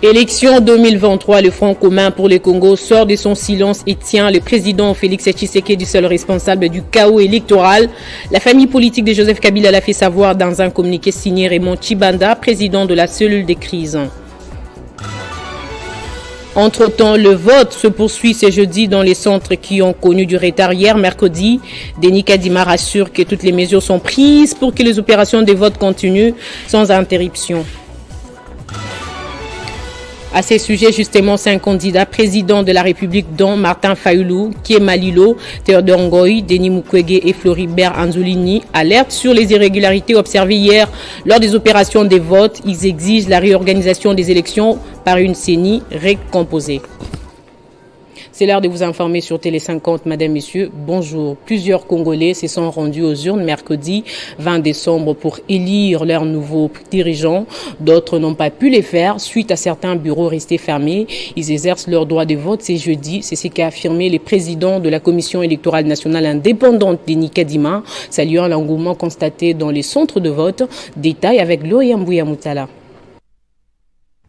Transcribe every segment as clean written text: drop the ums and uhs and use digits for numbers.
Élection 2023, le Front commun pour le Congo sort de son silence et tient le président Félix Tshisekedi seul responsable du chaos électoral. La famille politique de Joseph Kabila l'a fait savoir dans un communiqué signé Raymond Chibanda, président de la cellule de crise. Entre-temps, le vote se poursuit ce jeudi dans les centres qui ont connu du retard hier, mercredi. Denis Kadima rassure que toutes les mesures sont prises pour que les opérations de vote continuent sans interruption. À ces sujets, justement, 5 candidats présidents de la République, dont Martin Fayulu, Kéma Lilo, Théodore Ngoï, Denis Mukwege et Floribert Anzolini, alertent sur les irrégularités observées hier lors des opérations de vote. Ils exigent la réorganisation des élections par une CENI recomposée. C'est l'heure de vous informer sur Télé 50, Madame, Messieurs. Bonjour. Plusieurs Congolais se sont rendus aux urnes mercredi 20 décembre pour élire leurs nouveaux dirigeants. D'autres n'ont pas pu les faire suite à certains bureaux restés fermés. Ils exercent leur droit de vote ce jeudi. C'est ce qu'a affirmé le président de la Commission électorale nationale indépendante, Denis Kadima, saluant l'engouement constaté dans les centres de vote. Détail avec Gloria Mbouya-Moutala.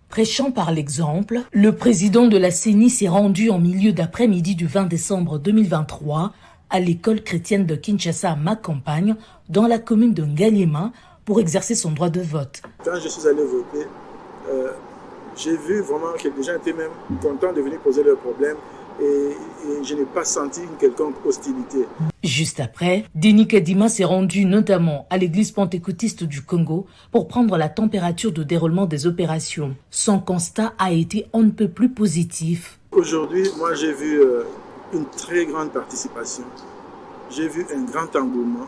Prêchant par l'exemple, le président de la CENI s'est rendu en milieu d'après-midi du 20 décembre 2023 à l'école chrétienne de Kinshasa à Macampagne, dans la commune de Ngaliema, pour exercer son droit de vote. Quand je suis allé voter, j'ai vu vraiment que les gens étaient même contents de venir poser leurs problèmes et je n'ai pas senti une quelconque hostilité. Juste après, Denis Kadima s'est rendu notamment à l'église pentecôtiste du Congo pour prendre la température de déroulement des opérations. Son constat a été on ne peut plus positif. Aujourd'hui, moi j'ai vu une très grande participation. J'ai vu un grand engouement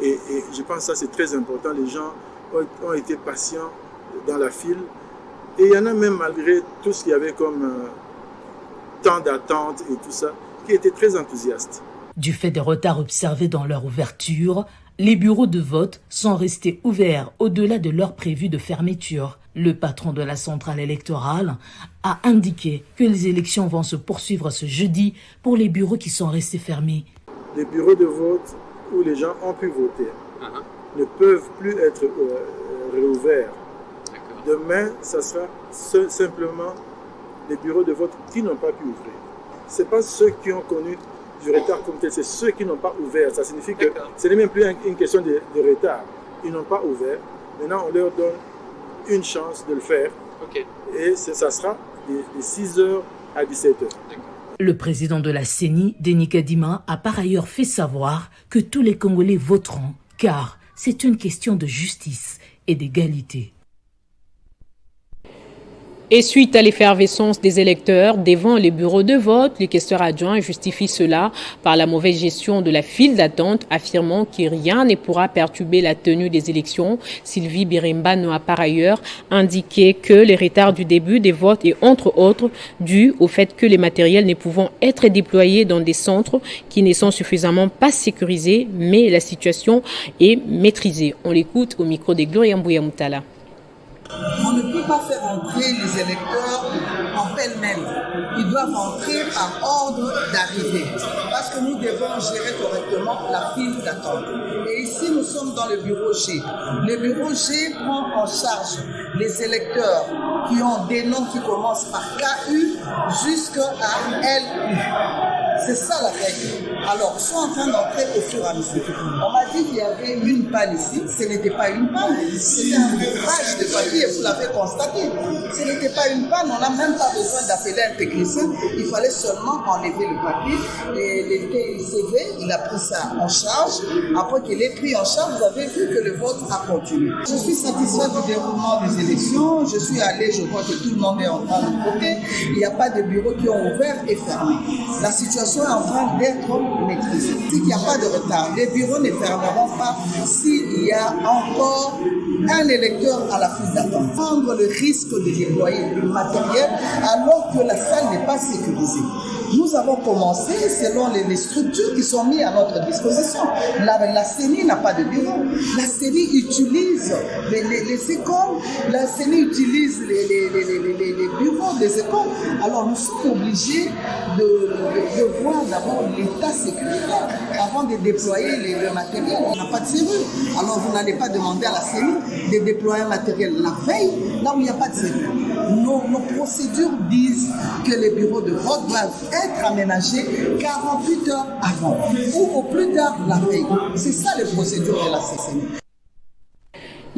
et je pense que ça c'est très important. Les gens ont été patients dans la file et il y en a même malgré tout ce qu'il y avait comme temps d'attente et tout ça, qui étaient très enthousiastes. Du fait des retards observés dans leur ouverture, les bureaux de vote sont restés ouverts au-delà de l'heure prévue de fermeture. Le patron de la centrale électorale a indiqué que les élections vont se poursuivre ce jeudi pour les bureaux qui sont restés fermés. Les bureaux de vote où les gens ont pu voter ne peuvent plus être réouverts. Demain, ça sera simplement les bureaux de vote qui n'ont pas pu ouvrir. Ce n'est pas ceux qui ont connu du retard comme tel, c'est ceux qui n'ont pas ouvert. Ça signifie que ce n'est même plus une question de retard. Ils n'ont pas ouvert. Maintenant, on leur donne une chance de le faire. Et ça sera de 6h à 17h. Le président de la CENI, Denis Kadima, a par ailleurs fait savoir que tous les Congolais voteront, car c'est une question de justice et d'égalité. Et suite à l'effervescence des électeurs devant les bureaux de vote, les questeurs adjoints justifient cela par la mauvaise gestion de la file d'attente, affirmant que rien ne pourra perturber la tenue des élections. Sylvie Birembano a par ailleurs indiqué que les retards du début des votes est entre autres dû au fait que les matériels ne pouvant être déployés dans des centres qui ne sont suffisamment pas sécurisés, mais la situation est maîtrisée. On l'écoute au micro de Gloria Mbouya-Moutala. On ne peut pas faire entrer les électeurs en pêle-mêle. Ils doivent entrer par ordre d'arrivée. Parce que nous devons gérer correctement la file d'attente. Et ici, nous sommes dans le bureau G. Le bureau G prend en charge les électeurs qui ont des noms qui commencent par KU jusqu'à LU. C'est ça la règle. Alors, ils sont en train d'entrer au fur et à mesure. On m'a dit qu'il y avait une panne ici. Ce n'était pas une panne. C'était un ouvrage de papier, vous l'avez constaté. Ce n'était pas une panne. On n'a même pas besoin d'appeler un technicien. Il fallait seulement enlever le papier. Et le TICV, il a pris ça en charge. Après qu'il ait pris en charge, vous avez vu que le vote a continué. Je suis satisfait du déroulement des élections. Je suis allé, je crois que tout le monde est en train de voter. Il n'y a pas de bureaux qui ont ouvert et fermé. La situation est en train d'être maîtrisée. S'il n'y a pas de retard, les bureaux ne fermeront pas s'il y a encore un électeur à la file d'attente. Prendre le risque de déployer du matériel alors que la salle n'est pas sécurisée. Nous avons commencé selon les structures qui sont mises à notre disposition. La CENI n'a pas de bureau. La CENI utilise les écoles. La CENI utilise les bureaux des écoles. Alors nous sommes obligés de voir d'abord l'état sécuritaire avant avant de déployer le matériel, on n'a pas de serrure. Alors vous n'allez pas demander à la CENI de déployer un matériel la veille, là où il n'y a pas de serrure. Nos procédures disent que les bureaux de vote doivent être aménagés 48 heures avant ou au plus tard la veille. C'est ça les procédures de la CENI.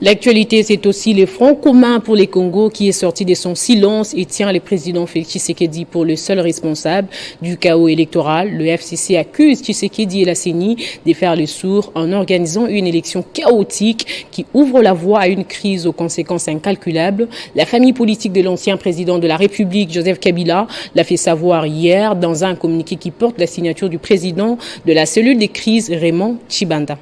L'actualité, c'est aussi le Front commun pour les Congo qui est sorti de son silence et tient le président Félix Tshisekedi pour le seul responsable du chaos électoral. Le FCC accuse Tshisekedi et la CENI de faire le sourd en organisant une élection chaotique qui ouvre la voie à une crise aux conséquences incalculables. La famille politique de l'ancien président de la République, Joseph Kabila, l'a fait savoir hier dans un communiqué qui porte la signature du président de la cellule des crises, Raymond Tshibanda.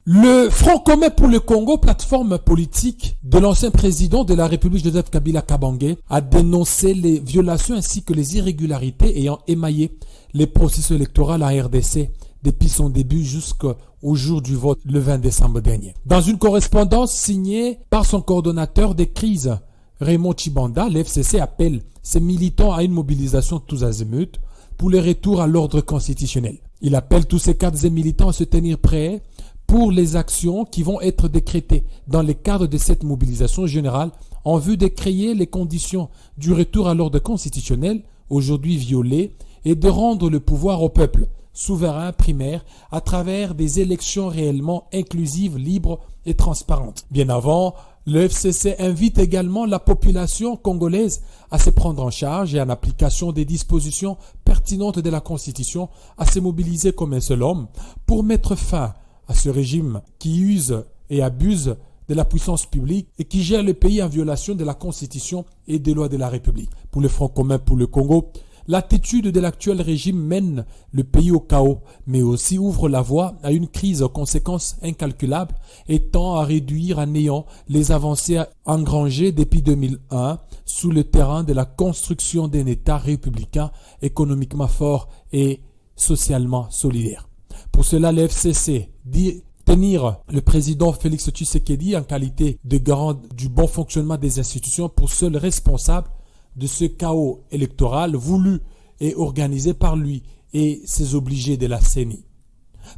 Le Front commun pour le Congo, plateforme politique de l'ancien président de la République Joseph Kabila Kabange, a dénoncé les violations ainsi que les irrégularités ayant émaillé les processus électoraux en RDC depuis son début jusqu'au jour du vote le 20 décembre dernier. Dans une correspondance signée par son coordonnateur des crises, Raymond Tshibanda, l'FCC appelle ses militants à une mobilisation tous azimuts pour le retour à l'ordre constitutionnel. Il appelle tous ses cadres et militants à se tenir prêts pour les actions qui vont être décrétées dans le cadre de cette mobilisation générale en vue de créer les conditions du retour à l'ordre constitutionnel, aujourd'hui violé, et de rendre le pouvoir au peuple, souverain, primaire, à travers des élections réellement inclusives, libres et transparentes. Bien avant, le FCC invite également la population congolaise à se prendre en charge et en application des dispositions pertinentes de la Constitution, à se mobiliser comme un seul homme pour mettre fin à ce régime qui use et abuse de la puissance publique et qui gère le pays en violation de la Constitution et des lois de la République. Pour le Front commun pour le Congo, l'attitude de l'actuel régime mène le pays au chaos, mais aussi ouvre la voie à une crise aux conséquences incalculables et tend à réduire à néant les avancées engrangées depuis 2001 sous le terrain de la construction d'un État républicain économiquement fort et socialement solidaire. Pour cela, le FCC dit tenir le président Félix Tshisekedi en qualité de garant du bon fonctionnement des institutions pour seul responsable de ce chaos électoral voulu et organisé par lui et ses obligés de la CENI.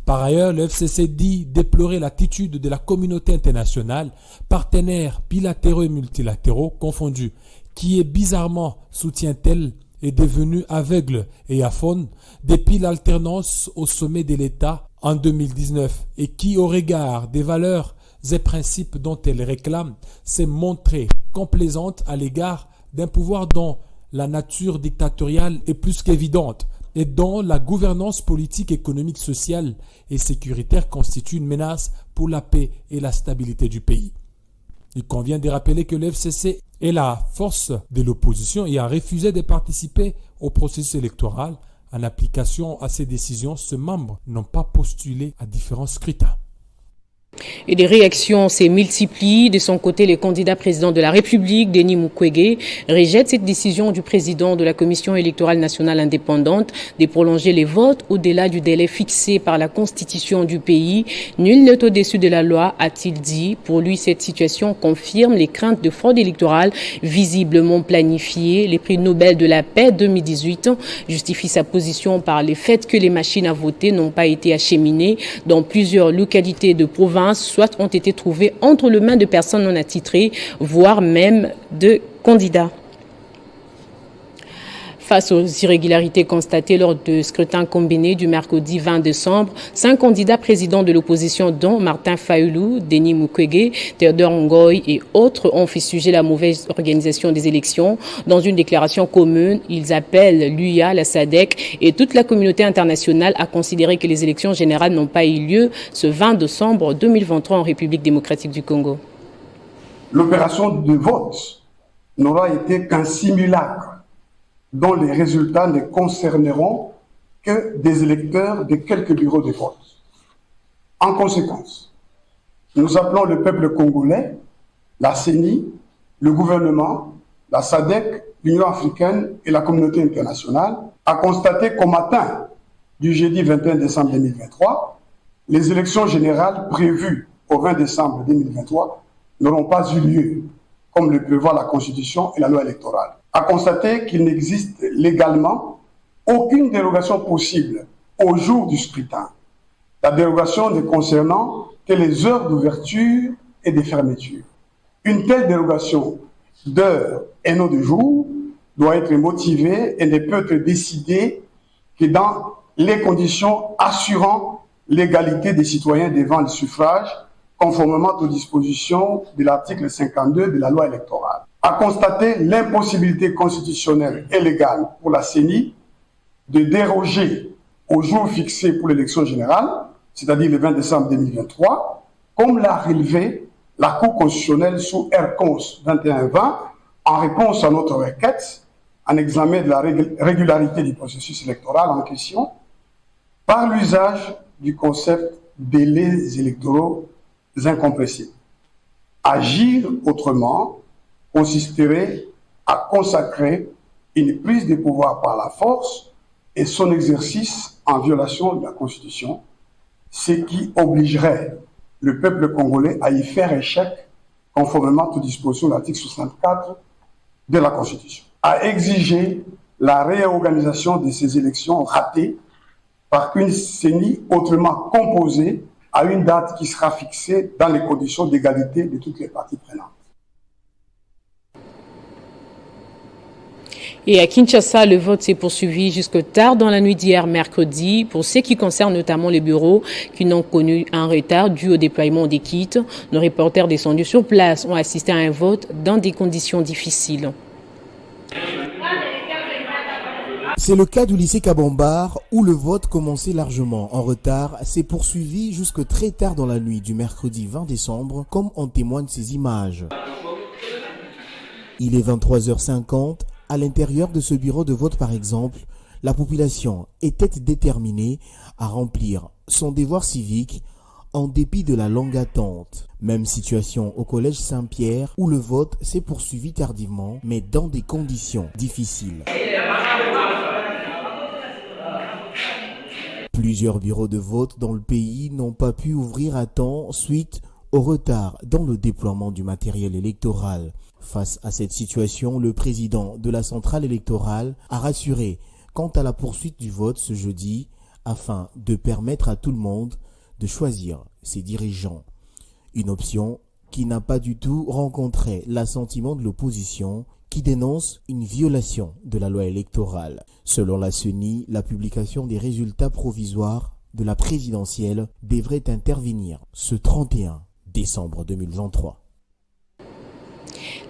Par ailleurs, le FCC dit déplorer l'attitude de la communauté internationale, partenaires bilatéraux et multilatéraux confondus, qui est bizarrement, soutient-elle, est devenu aveugle et aphone depuis l'alternance au sommet de l'État en 2019 et qui, au regard des valeurs et principes dont elle réclame, s'est montrée complaisante à l'égard d'un pouvoir dont la nature dictatoriale est plus qu'évidente et dont la gouvernance politique, économique, sociale et sécuritaire constitue une menace pour la paix et la stabilité du pays. Il convient de rappeler que le FCC est la force de l'opposition et a refusé de participer au processus électoral. En application à ces décisions, ces membres n'ont pas postulé à différents scrutins. Et des réactions se multiplient. De son côté, le candidat président de la République, Denis Mukwege, rejette cette décision du président de la Commission électorale nationale indépendante de prolonger les votes au-delà du délai fixé par la Constitution du pays. Nul n'est au-dessus de la loi, a-t-il dit. Pour lui, cette situation confirme les craintes de fraude électorale visiblement planifiées. Les prix Nobel de la paix 2018 justifient sa position par le fait que les machines à voter n'ont pas été acheminées dans plusieurs localités de province, soit ont été trouvés entre les mains de personnes non attitrées, voire même de candidats. Face aux irrégularités constatées lors du scrutin combiné du mercredi 20 décembre, 5 candidats présidents de l'opposition, dont Martin Fayulu, Denis Mukwege, Théodore Ngoy et autres, ont fait sujet à la mauvaise organisation des élections. Dans une déclaration commune, ils appellent l'UIA, la SADC et toute la communauté internationale à considérer que les élections générales n'ont pas eu lieu ce 20 décembre 2023 en République démocratique du Congo. L'opération de vote n'aura été qu'un simulacre dont les résultats ne concerneront que des électeurs de quelques bureaux de vote. En conséquence, nous appelons le peuple congolais, la CENI, le gouvernement, la SADC, l'Union africaine et la communauté internationale à constater qu'au matin du jeudi 21 décembre 2023, les élections générales prévues au 20 décembre 2023 n'auront pas eu lieu, comme le prévoit la Constitution et la loi électorale. À constater qu'il n'existe légalement aucune dérogation possible au jour du scrutin La dérogation ne concernant que les heures d'ouverture et de fermeture. Une telle dérogation d'heures et non de jours doit être motivée et ne peut être décidée que dans les conditions assurant l'égalité des citoyens devant le suffrage, conformément aux dispositions de l'article 52 de la loi électorale. A constaté l'impossibilité constitutionnelle et légale pour la CENI de déroger au jour fixé pour l'élection générale, c'est-à-dire le 20 décembre 2023, comme l'a relevé la Cour constitutionnelle sous R-Cons 2120 en réponse à notre requête, en examen de la régularité du processus électoral en question, par l'usage du concept délais électoraux incompressibles. Agir autrement consisterait à consacrer une prise de pouvoir par la force et son exercice en violation de la Constitution, ce qui obligerait le peuple congolais à y faire échec conformément aux dispositions de l'article 64 de la Constitution, à exiger la réorganisation de ces élections ratées par une CENI autrement composée à une date qui sera fixée dans les conditions d'égalité de toutes les parties prenantes. Et à Kinshasa, le vote s'est poursuivi jusque tard dans la nuit d'hier mercredi pour ce qui concerne notamment les bureaux qui n'ont connu un retard dû au déploiement des kits. Nos reporters descendus sur place ont assisté à un vote dans des conditions difficiles. C'est le cas du lycée Kabambar où le vote commençait largement en retard s'est poursuivi jusque très tard dans la nuit du mercredi 20 décembre comme en témoignent ces images. Il est 23h50. À l'intérieur de ce bureau de vote, par exemple, la population était déterminée à remplir son devoir civique en dépit de la longue attente. Même situation au collège Saint-Pierre où le vote s'est poursuivi tardivement, mais dans des conditions difficiles. Plusieurs bureaux de vote dans le pays n'ont pas pu ouvrir à temps suite au retard dans le déploiement du matériel électoral. Face à cette situation, le président de la centrale électorale a rassuré quant à la poursuite du vote ce jeudi afin de permettre à tout le monde de choisir ses dirigeants. Une option qui n'a pas du tout rencontré l'assentiment de l'opposition qui dénonce une violation de la loi électorale. Selon la CENI, la publication des résultats provisoires de la présidentielle devrait intervenir ce 31 décembre 2023.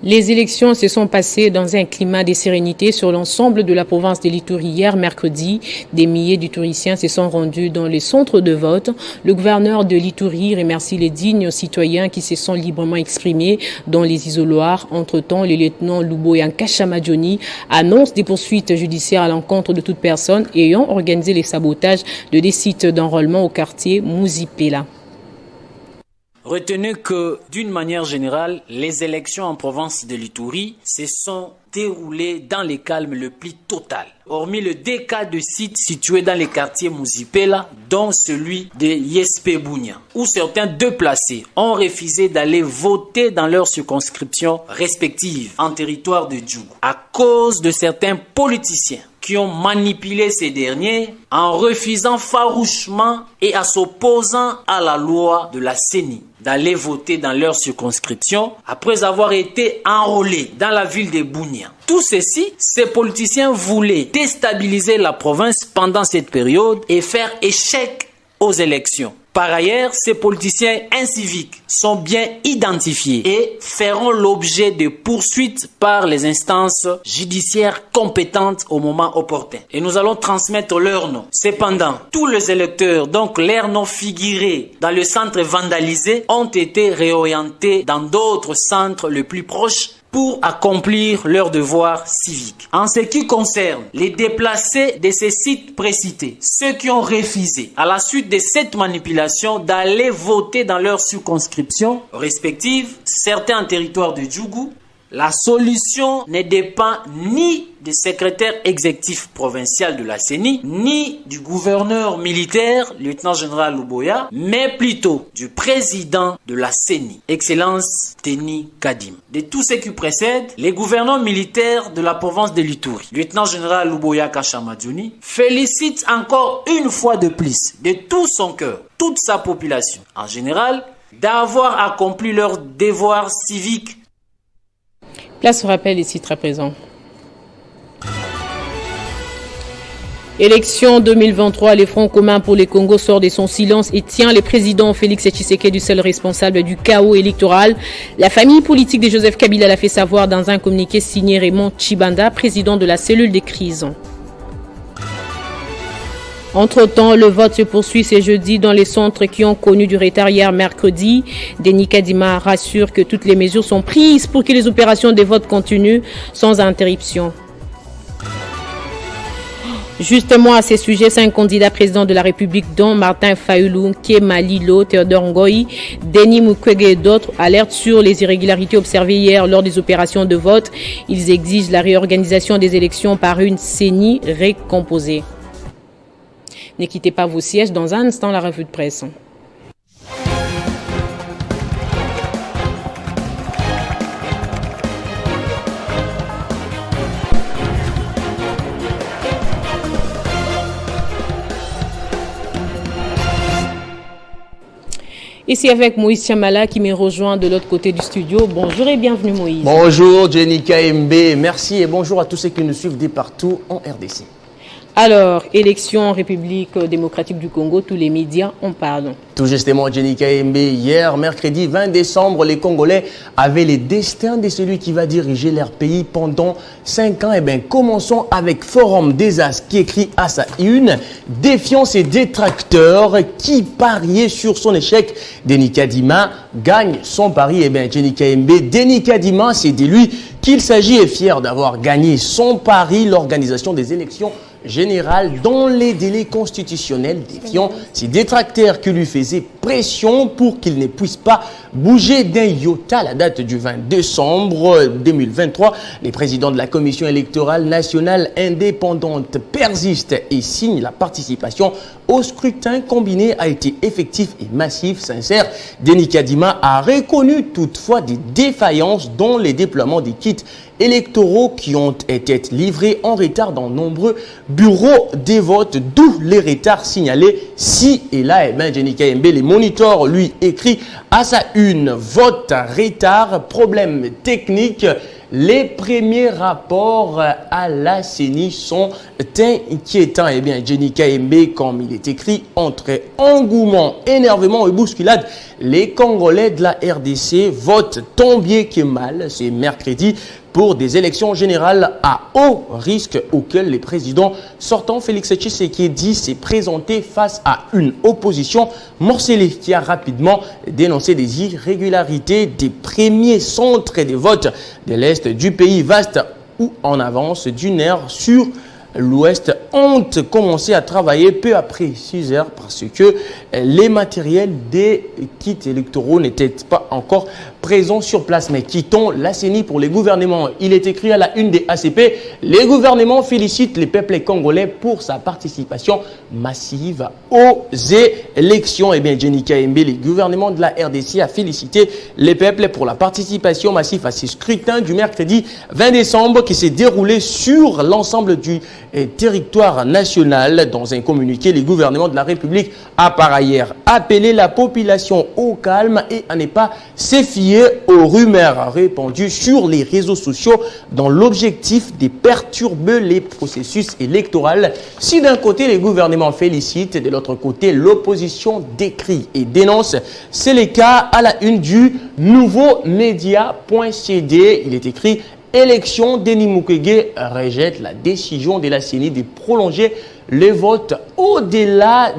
Les élections se sont passées dans un climat de sérénité sur l'ensemble de la province de l'Ituri hier mercredi. Des milliers d'Ituriciens se sont rendus dans les centres de vote. Le gouverneur de l'Ituri remercie les dignes citoyens qui se sont librement exprimés dans les isoloirs. Entre-temps, le lieutenant Louboyan Kashamadjoni annonce des poursuites judiciaires à l'encontre de toute personne ayant organisé les sabotages de des sites d'enrôlement au quartier Mouzipela. Retenez que, d'une manière générale, les élections en province de l'Ituri se sont déroulées dans le calme le plus total. Hormis le 2 cas de sites situés dans les quartiers Mouzipela, dont celui de Yespe Bounia, où certains déplacés ont refusé d'aller voter dans leurs circonscriptions respectives en territoire de Djougou, à cause de certains politiciens qui ont manipulé ces derniers en refusant farouchement et en s'opposant à la loi de la CENI d'aller voter dans leur circonscription après avoir été enrôlés dans la ville de Bounia. Tout ceci, ces politiciens voulaient déstabiliser la province pendant cette période et faire échec aux élections. Par ailleurs, ces politiciens inciviques sont bien identifiés et feront l'objet de poursuites par les instances judiciaires compétentes au moment opportun. Et nous allons transmettre leurs noms. Cependant, tous les électeurs, donc leurs noms figurés dans le centre vandalisé, ont été réorientés dans d'autres centres les plus proches pour accomplir leurs devoirs civiques. En ce qui concerne les déplacés de ces sites précités, ceux qui ont refusé, à la suite de cette manipulation, d'aller voter dans leurs circonscriptions respectives, certains en territoire de Djougou, la solution ne dépend ni du secrétaire exécutif provincial de la CENI, ni du gouverneur militaire, lieutenant-général Luboya, mais plutôt du président de la CENI, Excellence Denis Kadima. De tous ceux qui précèdent, les gouverneurs militaires de la province de l'Ituri, lieutenant-général Luboya Kashamadjouni, félicite encore une fois de plus, de tout son cœur, toute sa population en général, d'avoir accompli leur devoir civique. Place au rappel ici très présent. Élection 2023, le Front commun pour le Congo sort de son silence et tient le président Félix Tshisekedi seul responsable du chaos électoral. La famille politique de Joseph Kabila l'a fait savoir dans un communiqué signé Raymond Chibanda, président de la cellule des crises. Entre-temps, le vote se poursuit ce jeudi dans les centres qui ont connu du retard hier mercredi. Denis Kadima rassure que toutes les mesures sont prises pour que les opérations de vote continuent sans interruption. Justement, à ces sujets, 5 candidats présidents de la République, dont Martin Fayulu, Kéma Lilo, Théodore Ngoï, Denis Mukwege et d'autres, alertent sur les irrégularités observées hier lors des opérations de vote. Ils exigent la réorganisation des élections par une CENI recomposée. Ne quittez pas vos sièges. Dans un instant, la revue de presse. Ici avec Moïse Chamala qui me rejoint de l'autre côté du studio. Bonjour et bienvenue Moïse. Bonjour Jenny KMB, merci et bonjour à tous ceux qui nous suivent de partout en RDC. Alors, élection en République démocratique du Congo, tous les médias en parlent. Tout justement, Jenny KMB, hier, mercredi 20 décembre, les Congolais avaient les destins de celui qui va diriger leur pays pendant 5 ans. Eh bien, commençons avec Forum des As qui écrit à sa une, défiant ses détracteurs qui pariaient sur son échec. Denis Kadima gagne son pari. Eh bien, Jenny KMB, Denis Kadima, c'est de lui qu'il s'agit et fier d'avoir gagné son pari, l'organisation des élections générales dans les délais constitutionnels, défiant ses détracteurs qui lui faisaient pression pour qu'il ne puisse pas bouger d'un iota. À la date du 20 décembre 2023, les présidents de la Commission électorale nationale indépendante persistent et signent la participation au scrutin combiné a été effectif et massif, sincère. Denis Kadima a reconnu toutefois des défaillances dans les déploiements des kits électoraux qui ont été livrés en retard dans nombreux bureaux des votes, d'où les retards signalés ci et là. Et bien, Jenny KMB, les moniteurs, lui, écrit à sa une, vote retard, problème technique. Les premiers rapports à la CENI sont inquiétants. Eh bien, Jenny KMB, comme il est écrit, entre engouement, énervement et bousculade, les Congolais de la RDC votent tant bien que mal. C'est mercredi pour des élections générales à haut risque auxquelles les présidents sortants Félix Tshisekedi s'est présenté face à une opposition morcelée qui a rapidement dénoncé des irrégularités des premiers centres de vote de l'Est du pays, vaste ou en avance d'une heure sur l'Ouest, ont commencé à travailler peu après 6 heures parce que les matériels des kits électoraux n'étaient pas encore présents sur place. Mais quittons la CENI pour les gouvernements. Il est écrit à la une des ACP, les gouvernements félicitent les peuples congolais pour sa participation massive aux élections. Eh bien, Jenny KMB, les gouvernements de la RDC a félicité les peuples pour la participation massive à ces scrutins du mercredi 20 décembre qui s'est déroulé sur l'ensemble du territoire national. Dans un communiqué, les gouvernements de la République a par ailleurs appelé la population au calme et à ne pas se fier aux rumeurs répandues sur les réseaux sociaux dans l'objectif de perturber les processus électoraux. Si d'un côté les gouvernements félicitent, de l'autre côté l'opposition décrit et dénonce. C'est le cas à la une du nouveau média.cd. Il est écrit: élection, Denis Mukwege rejette la décision de la CENI de prolonger les votes au-delà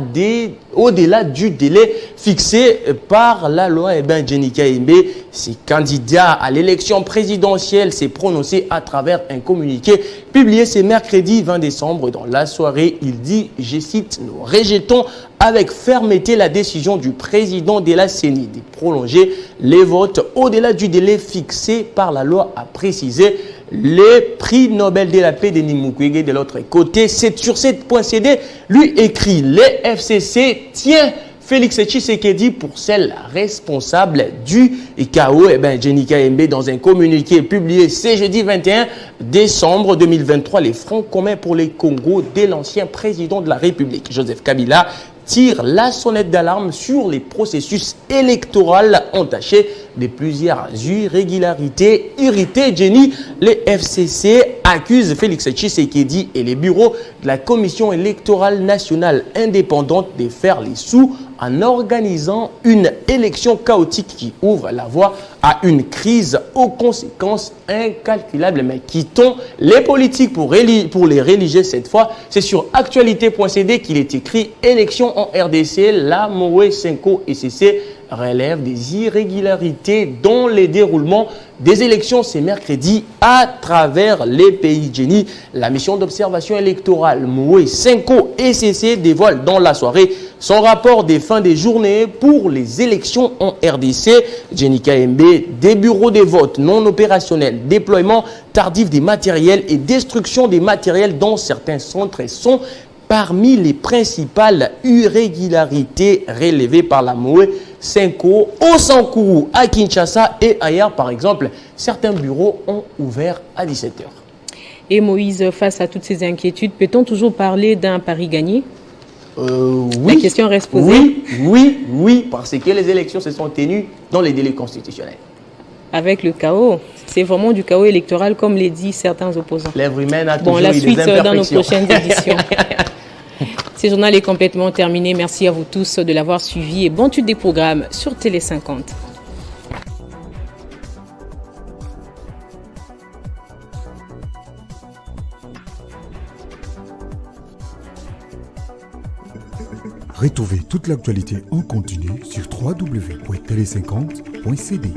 du délai fixé par la loi. Eh bien, Jenny KMB, ses candidats à l'élection présidentielle, s'est prononcé à travers un communiqué publié ce mercredi 20 décembre. Dans la soirée, il dit, je cite, nous rejetons avec fermeté la décision du président de la CENI de prolonger les votes au-delà du délai fixé par la loi, a précisé le prix Nobel de la paix Denis Mukwege de l'autre côté. C'est sur cette point CD, lui écrit, les FCC tient Félix Tshisekedi pour celle responsable du chaos. Jenny Kayembe, dans un communiqué publié ce jeudi 21 décembre 2023, les Fronts communs pour les Congo de l'ancien président de la République, Joseph Kabila, tire la sonnette d'alarme sur les processus électoraux entachés de plusieurs irrégularités. Irrité, Jenny, les FCC accusent Félix Tshisekedi et les bureaux de la Commission électorale nationale indépendante de faire les sous en organisant une élection chaotique qui ouvre la voie à une crise aux conséquences incalculables. Mais quittons les politiques pour les religieux cette fois. C'est sur actualité.cd qu'il est écrit « Élection en RDC, la Moé Senko ECC relève des irrégularités dans les déroulements des élections ce mercredi à travers les pays. Jenny, la mission d'observation électorale Moé Senko ECC dévoile dans la soirée son rapport des fins des journées pour les élections en RDC. Jenny Kayembe, des bureaux de vote non opérationnels, déploiement tardif des matériels et destruction des matériels dans certains centres sont parmi les principales irrégularités relevées par la Moé Senko au Sankuru, à Kinshasa et ailleurs. Par exemple, certains bureaux ont ouvert à 17h. Et Moïse, face à toutes ces inquiétudes, peut-on toujours parler d'un pari gagné? Oui. La question reste posée. Oui, parce que les élections se sont tenues dans les délais constitutionnels. Avec le chaos, c'est vraiment du chaos électoral, comme le disent certains opposants. L'œuvre humaine a toujours la eu suite des imperfections. Dans nos prochaines éditions. Ce journal est complètement terminé. Merci à vous tous de l'avoir suivi et bonne étude des programmes sur Télé 50. Retrouvez toute l'actualité en continu sur www.tele50.cd.